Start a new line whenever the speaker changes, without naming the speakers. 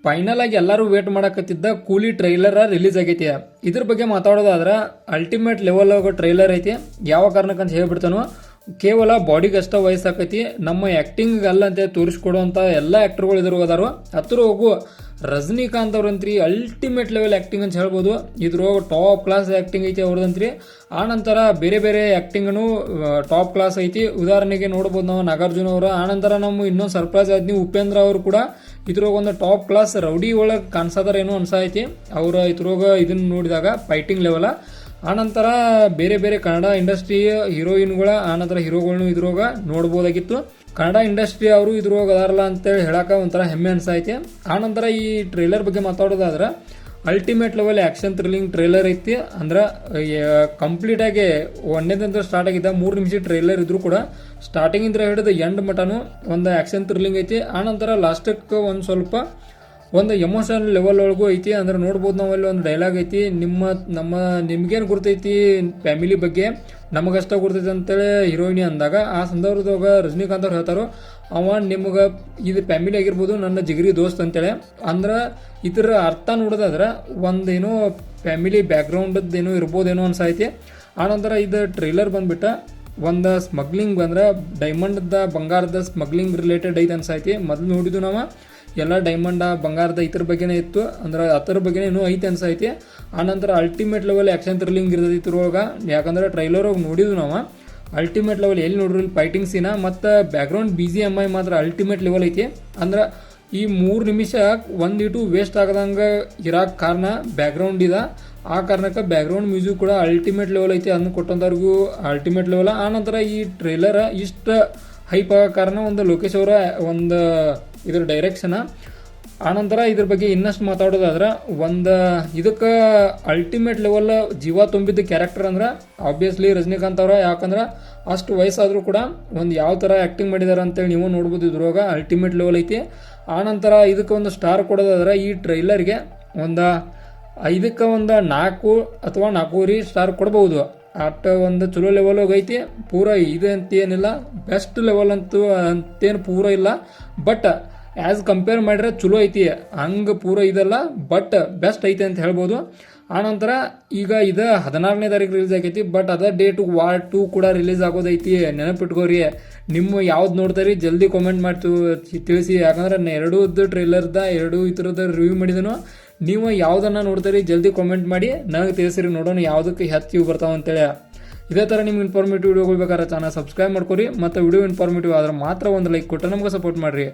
Final ಆಗಿ ಎಲ್ಲರೂ wait ಮಾಡಕತ್ತಿದ್ದ ಕೂಲಿ ಟ್ರೈಲರ್ ರಿಲೀಸ್ ಆಗೈತಿ. ಇದ್ರ ಬಗ್ಗೆ ಮಾತಾಡೋದಾದ್ರೆ ಅಲ್ಟಿಮೇಟ್ ಲೆವೆಲ್ ಟ್ರೈಲರ್ ಐತಿ. ಯಾವ ಕಾರಣಕ್ಕಂತ ಹೇಳ್ಬಿಡ್ತಾನೋ, ಕೇವಲ ಬಾಡಿಗೆ ಅಷ್ಟ ವಯಸ್ಸಾಕೈತಿ, ನಮ್ಮ ಆ್ಯಕ್ಟಿಂಗ್ ಅಲ್ಲ ಅಂತ ತೋರಿಸ್ಕೊಡುವಂಥ ಎಲ್ಲ ಆ್ಯಕ್ಟರ್ಗಳು ಇದ್ರು ಅದಾರು. ಹತ್ರ ಹೋಗು ರಜನಿಕಾಂತ್ ಅವ್ರಂತ್ರಿ ಅಲ್ಟಿಮೇಟ್ ಲೆವೆಲ್ ಆ್ಯಕ್ಟಿಂಗ್ ಅಂತ ಹೇಳ್ಬೋದು. ಇದ್ರೊಳಗೆ ಟಾಪ್ ಕ್ಲಾಸ್ ಆ್ಯಕ್ಟಿಂಗ್ ಐತಿ ಅವ್ರದಂತ್ರಿ. ಆನಂತರ ಬೇರೆ ಬೇರೆ ಆ್ಯಕ್ಟಿಂಗನು ಟಾಪ್ ಕ್ಲಾಸ್ ಐತಿ. ಉದಾಹರಣೆಗೆ ನೋಡ್ಬೋದು ನಾವು ನಾಗಾರ್ಜುನ ಅವರು. ಆನಂತರ ನಮ್ಮ ಇನ್ನೊಂದು ಸರ್ಪ್ರೈಸ್ ಆದ್ನಿ ಉಪೇಂದ್ರ ಅವರು ಕೂಡ ಇದ್ರೊಳಗೆ ಒಂದು ಟಾಪ್ ಕ್ಲಾಸ್ ರೌಡಿ ಒಳಗೆ ಕಾಣಿಸೋದಾರ ಏನೋ ಅನ್ಸೈತಿ ಅವ್ರ ಇದ್ರೊಳಗೆ ಇದನ್ನ ನೋಡಿದಾಗ ಫೈಟಿಂಗ್ ಲೆವೆಲ. ಆನಂತರ ಬೇರೆ ಬೇರೆ ಕನ್ನಡ ಇಂಡಸ್ಟ್ರಿ ಹೀರೋಯಿನ್ಗಳ ಆನಂತರ ಹೀರೋಗಳನ್ನೂ ಇದ್ರೊಳಗೆ ನೋಡ್ಬೋದಾಗಿತ್ತು. ಕನ್ನಡ ಇಂಡಸ್ಟ್ರಿ ಅವರು ಇದ್ರೊಳಗೆ ಅದಾರಲ್ಲ ಅಂತೇಳಿ ಹೇಳಕ್ಕೆ ಒಂಥರ ಹೆಮ್ಮೆ ಅನ್ಸೈತಿ. ಆನಂತರ ಈ ಟ್ರೈಲರ್ ಬಗ್ಗೆ ಮಾತಾಡೋದಾದ್ರೆ ultimate level action thrilling trailer ಐತಿ. ಅಂದ್ರೆ ಕಂಪ್ಲೀಟಾಗಿ ಒಂದೇದಂದ್ರೆ ಸ್ಟಾರ್ಟ್ ಆಗಿದ್ದ 3 ನಿಮಿಷ ಟ್ರೈಲರ್ ಇದ್ರೂ ಕೂಡ ಸ್ಟಾರ್ಟಿಂಗಿಂದ ಹಿಡಿದು ಎಂಡ್ ಮಟನು ಒಂದು ಆ್ಯಕ್ಷನ್ ಥ್ರಿಲ್ಲಿಂಗ್ ಐತಿ. ಆನಂತರ ಲಾಸ್ಟಕ್ಕೆ ಒಂದು ಸ್ವಲ್ಪ ಒಂದು ಎಮೋಷನಲ್ ಲೆವೆಲ್ ಒಳಗೂ ಐತಿ. ಅಂದ್ರೆ ನೋಡ್ಬೋದು ನಾವು ಅಲ್ಲಿ ಒಂದು ಡೈಲಾಗ್ ಐತಿ, ನಿಮ್ಗೇನು ಗುರ್ತೈತಿ ಫ್ಯಾಮಿಲಿ ಬಗ್ಗೆ, ನಮಗಷ್ಟ ಗುರ್ತೈತಿ ಅಂತೇಳಿ ಹೀರೋಯಿನಿ ಅಂದಾಗ ಆ ಸಂದರ್ಭದಾಗ ರಜನಿಕಾಂತ್ ಅವ್ರು ಹೇಳ್ತಾರೋ, ಅವ ನಿಮ್ಗೆ ಇದು ಫ್ಯಾಮಿಲಿ ಆಗಿರ್ಬೋದು, ನನ್ನ ಜಿಗರಿ ದೋಸ್ತ್ ಅಂತೇಳಿ. ಅಂದ್ರೆ ಇದರ ಅರ್ಥ ನೋಡೋದಾದ್ರೆ ಒಂದೇನೋ ಫ್ಯಾಮಿಲಿ ಬ್ಯಾಕ್ಗ್ರೌಂಡದ್ದು ಏನೋ ಇರ್ಬೋದೇನೋ ಅನ್ಸೈತಿ. ಆನಂತರ ಇದು ಟ್ರೈಲರ್ ಬಂದ್ಬಿಟ್ಟು ಒಂದು ಸ್ಮಗ್ಲಿಂಗ್ ಬಂದ್ರೆ ಡೈಮಂಡ್ದ ಬಂಗಾರದ ಸ್ಮಗ್ಲಿಂಗ್ ರಿಲೇಟೆಡ್ ಐತೆ ಅನ್ಸೈತಿ. ಮೊದಲು ನೋಡಿದ್ದು ನಾವು ಎಲ್ಲ ಡೈಮಂಡ ಬಂಗಾರದ ಇದ್ರ ಬಗ್ಗೆನೇ ಇತ್ತು, ಅಂದ್ರೆ ಅದರ ಬಗ್ಗೆನೇ ಇನ್ನೂ ಐತೆ ಅನ್ಸೈತಿ. ಆನಂತರ ಅಲ್ಟಿಮೇಟ್ ಲೆವೆಲ್ ಆ್ಯಕ್ಷನ್ ಥ್ರಿಲ್ಲಿಂಗ್ ಇರ್ತೈತಿ ಇದ್ರೊಳಗೆ. ಯಾಕಂದ್ರೆ ಟ್ರೈಲರ್ ಹೋಗಿ ನೋಡಿದ್ವಿ ನಾವು ಅಲ್ಟಿಮೇಟ್ ಲೆವೆಲ್ ಎಲ್ಲಿ ನೋಡ್ರಿ ಫೈಟಿಂಗ್ ಸೀನ ಮತ್ತು ಬ್ಯಾಕ್ಗ್ರೌಂಡ್ BGMI ಮಾತ್ರ ಅಲ್ಟಿಮೇಟ್ ಲೆವೆಲ್ ಐತಿ. ಅಂದ್ರೆ ಈ 3 ನಿಮಿಷ ಒಂದಿಟ್ಟು ವೇಸ್ಟ್ ಆಗದಂಗೆ ಇರೋಕೆ ಕಾರಣ ಬ್ಯಾಕ್ಗ್ರೌಂಡ್ ಇದೆ. ಆ ಕಾರಣಕ್ಕೆ ಬ್ಯಾಕ್ಗ್ರೌಂಡ್ ಮ್ಯೂಸಿಕ್ ಕೂಡ ಅಲ್ಟಿಮೇಟ್ ಲೆವೆಲ್ ಐತಿ, ಅದನ್ನು ಕೊಟ್ಟಂಥವ್ರಿಗೂ ಅಲ್ಟಿಮೇಟ್ ಲೆವೆಲ್. ಆನಂತರ ಈ ಟ್ರೈಲರ್ ಇಷ್ಟು ಹೈಪ್ ಆಗೋ ಕಾರಣ ಒಂದು ಲೋಕೇಶ್ ಅವರ ಒಂದು ಇದ್ರ ಡೈರೆಕ್ಷನ್. ಆನಂತರ ಇದ್ರ ಬಗ್ಗೆ ಇನ್ನಷ್ಟು ಮಾತಾಡೋದಾದ್ರೆ ಒಂದು ಇದಕ್ಕೆ ಅಲ್ಟಿಮೇಟ್ ಲೆವೆಲ್ ಜೀವ ತುಂಬಿದ್ದ ಕ್ಯಾರೆಕ್ಟರ್ ಅಂದ್ರೆ ಆಬ್ವಿಯಸ್ಲಿ ರಜನಿಕಾಂತ್ ಅವರ. ಯಾಕಂದ್ರೆ ಅಷ್ಟು ವಯಸ್ಸಾದರೂ ಕೂಡ ಒಂದು ಯಾವ ಥರ ಆ್ಯಕ್ಟಿಂಗ್ ಮಾಡಿದಾರೆ ಅಂತೇಳಿ ನೀವು ನೋಡ್ಬೋದು. ಇದ್ರೊಳಗೆ ಅಲ್ಟಿಮೇಟ್ ಲೆವೆಲ್ ಐತಿ. ಆನಂತರ ಇದಕ್ಕೆ ಒಂದು ಸ್ಟಾರ್ ಕೊಡೋದಾದ್ರೆ ಈ ಟ್ರೈಲರ್ಗೆ ಒಂದು 5ಕ್ಕೆ ಒಂದು 4 ಅಥವಾ 4.5 ಸ್ಟಾರ್ ಕೊಡ್ಬೋದು. ಅಟ್ ಒಂದು ಚಲೋ ಲೆವೆಲ್ ಐತಿ. ಪೂರ ಇದೆ ಅಂತೇನಿಲ್ಲ, ಬೆಸ್ಟ್ ಲೆವೆಲ್ ಅಂತೇನು ಪೂರ ಇಲ್ಲ, ಬಟ್ ಆ್ಯಸ್ ಕಂಪೇರ್ ಮಾಡಿದ್ರೆ ಚಲೋ ಐತಿ. ಹಂಗೆ ಪೂರ ಇದಲ್ಲ, ಬಟ್ ಬೆಸ್ಟ್ ಐತಿ ಅಂತ ಹೇಳ್ಬೋದು. ಆನಂತರ ಈಗ ಇದು 16ನೇ ತಾರೀಕು ರಿಲೀಸ್ ಆಗೈತಿ, ಬಟ್ ಅದೇ ಡೇಟು ವಾರ್ 2 ಕೂಡ ರಿಲೀಸ್ ಆಗೋದೈತಿ. ನೆನಪಿಟ್ಕೋರಿ. ನಿಮ್ಮ ಯಾವ್ದು ನೋಡ್ತಾರಿ ಜಲ್ದಿ ಕಾಮೆಂಟ್ ಮಾಡಿ ತಿಳಿಸಿ. ಯಾಕಂದ್ರೆ ಎರಡೂದ್ದು ಟ್ರೈಲರ್ದ ಈ ಥರದ ರಿವ್ಯೂ ಮಾಡಿದನು. ನೀವು ಯಾವುದನ್ನು ನೋಡ್ತಾರಿ ಜಲ್ದಿ ಕಾಮೆಂಟ್ ಮಾಡಿ ನನಗೆ ತಿಳಿಸಿರಿ, ನೋಡೋಣ ಯಾವುದಕ್ಕೆ ಹೆಚ್ಚು ಇವು ಬರ್ತಾವೆ ಅಂತೇಳಿ. ಇದೇ ಥರ ನಿಮ್ಗೆ ಇನ್ಫಾರ್ಮೇಟಿವ್ ವಿಡಿಯೋಗಳು ಬೇಕಾದ್ರೆ ಚಾನಲ್ ಸಬ್ಸ್ಕ್ರೈಬ್ ಮಾಡ್ಕೊರಿ. ಮತ್ತು ವಿಡಿಯೋ ಇನ್ಫಾರ್ಮೇಟಿವ್ ಆದ್ರೆ ಮಾತ್ರ ಒಂದು ಲೈಕ್ ಕೊಟ್ಟು ನಮ್ಗೆ ಸಪೋರ್ಟ್ ಮಾಡಿರಿ.